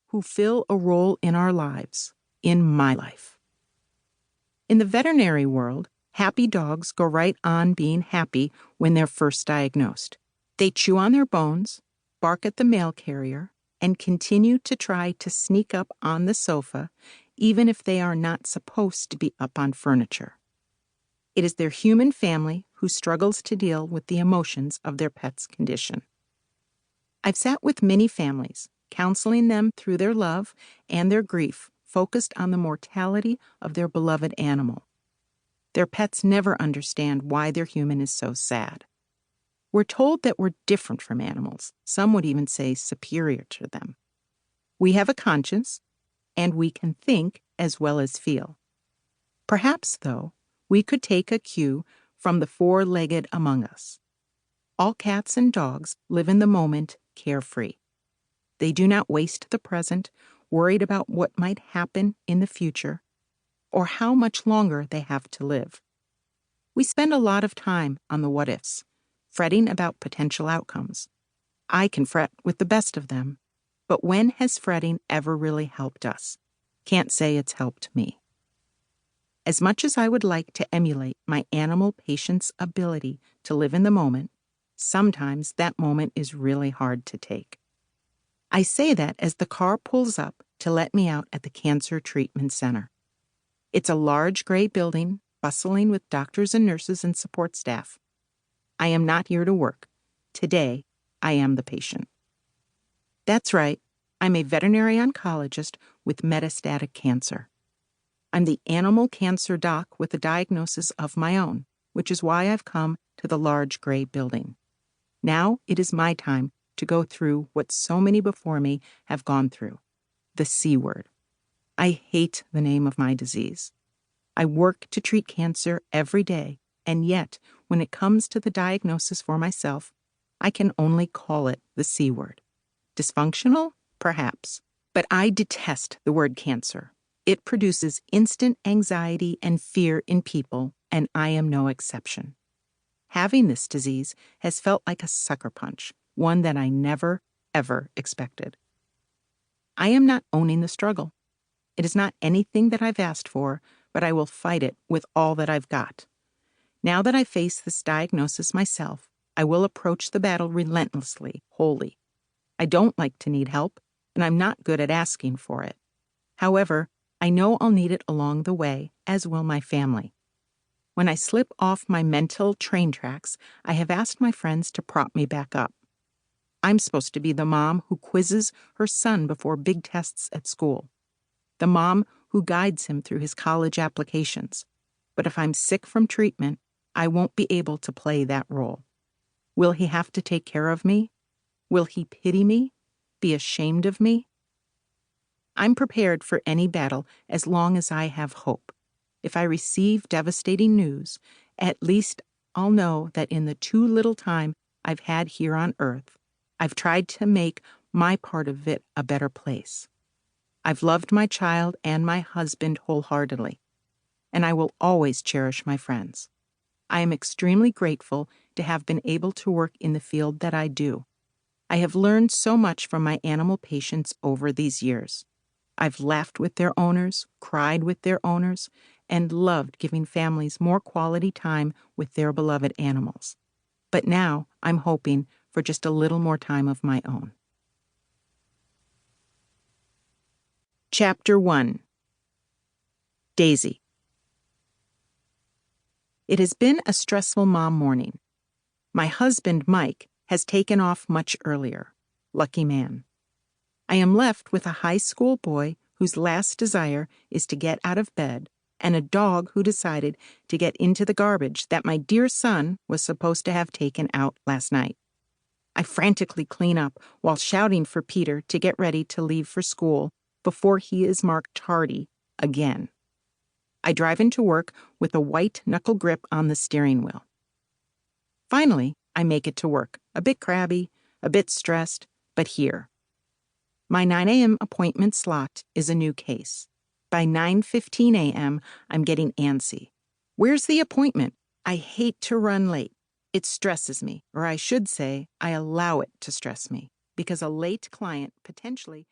who fill a role in our lives, in my life. In the veterinary world, happy dogs go right on being happy when they're first diagnosed. They chew on their bones, bark at the mail carrier, and continue to try to sneak up on the sofa, even if they are not supposed to be up on furniture. It is their human family who struggles to deal with the emotions of their pet's condition. I've sat with many families, counseling them through their love and their grief, focused on the mortality of their beloved animal. Their pets never understand why their human is so sad. We're told that we're different from animals. Some would even say superior to them. We have a conscience, and we can think as well as feel. Perhaps, though, we could take a cue from the four-legged among us. All cats and dogs live in the moment carefree. They do not waste the present, worried about what might happen in the future, or how much longer they have to live. We spend a lot of time on the what-ifs, fretting about potential outcomes. I can fret with the best of them, but when has fretting ever really helped us? Can't say it's helped me. As much as I would like to emulate my animal patient's ability to live in the moment, sometimes that moment is really hard to take. I say that as the car pulls up to let me out at the Cancer Treatment Center. It's a large gray building, bustling with doctors and nurses and support staff. I am not here to work. Today, I am the patient. That's right, I'm a veterinary oncologist with metastatic cancer. I'm the animal cancer doc with a diagnosis of my own, which is why I've come to the large gray building. Now it is my time to go through what so many before me have gone through, the C word. I hate the name of my disease. I work to treat cancer every day, and yet, when it comes to the diagnosis for myself, I can only call it the C word. Dysfunctional? Perhaps. But I detest the word cancer. It produces instant anxiety and fear in people, and I am no exception. Having this disease has felt like a sucker punch, one that I never, ever expected. I am not owning the struggle. It is not anything that I've asked for, but I will fight it with all that I've got. Now that I face this diagnosis myself, I will approach the battle relentlessly, wholly. I don't like to need help, and I'm not good at asking for it. However, I know I'll need it along the way, as will my family. When I slip off my mental train tracks, I have asked my friends to prop me back up. I'm supposed to be the mom who quizzes her son before big tests at school, the mom who guides him through his college applications. But if I'm sick from treatment, I won't be able to play that role. Will he have to take care of me? Will he pity me? Be ashamed of me? I'm prepared for any battle as long as I have hope. If I receive devastating news, at least I'll know that in the too little time I've had here on earth, I've tried to make my part of it a better place. I've loved my child and my husband wholeheartedly, and I will always cherish my friends. I am extremely grateful to have been able to work in the field that I do. I have learned so much from my animal patients over these years. I've laughed with their owners, cried with their owners, and loved giving families more quality time with their beloved animals. But now I'm hoping for just a little more time of my own. Chapter 1. Daisy. It has been a stressful mom morning. My husband, Mike, has taken off much earlier. Lucky man. I am left with a high school boy whose last desire is to get out of bed, and a dog who decided to get into the garbage that my dear son was supposed to have taken out last night. I frantically clean up while shouting for Peter to get ready to leave for school before he is marked tardy again. I drive into work with a white knuckle grip on the steering wheel. Finally, I make it to work, a bit crabby, a bit stressed, but here. My 9 a.m. appointment slot is a new case. By 9:15 a.m., I'm getting antsy. Where's the appointment? I hate to run late. It stresses me, or I should say, I allow it to stress me, because a late client potentially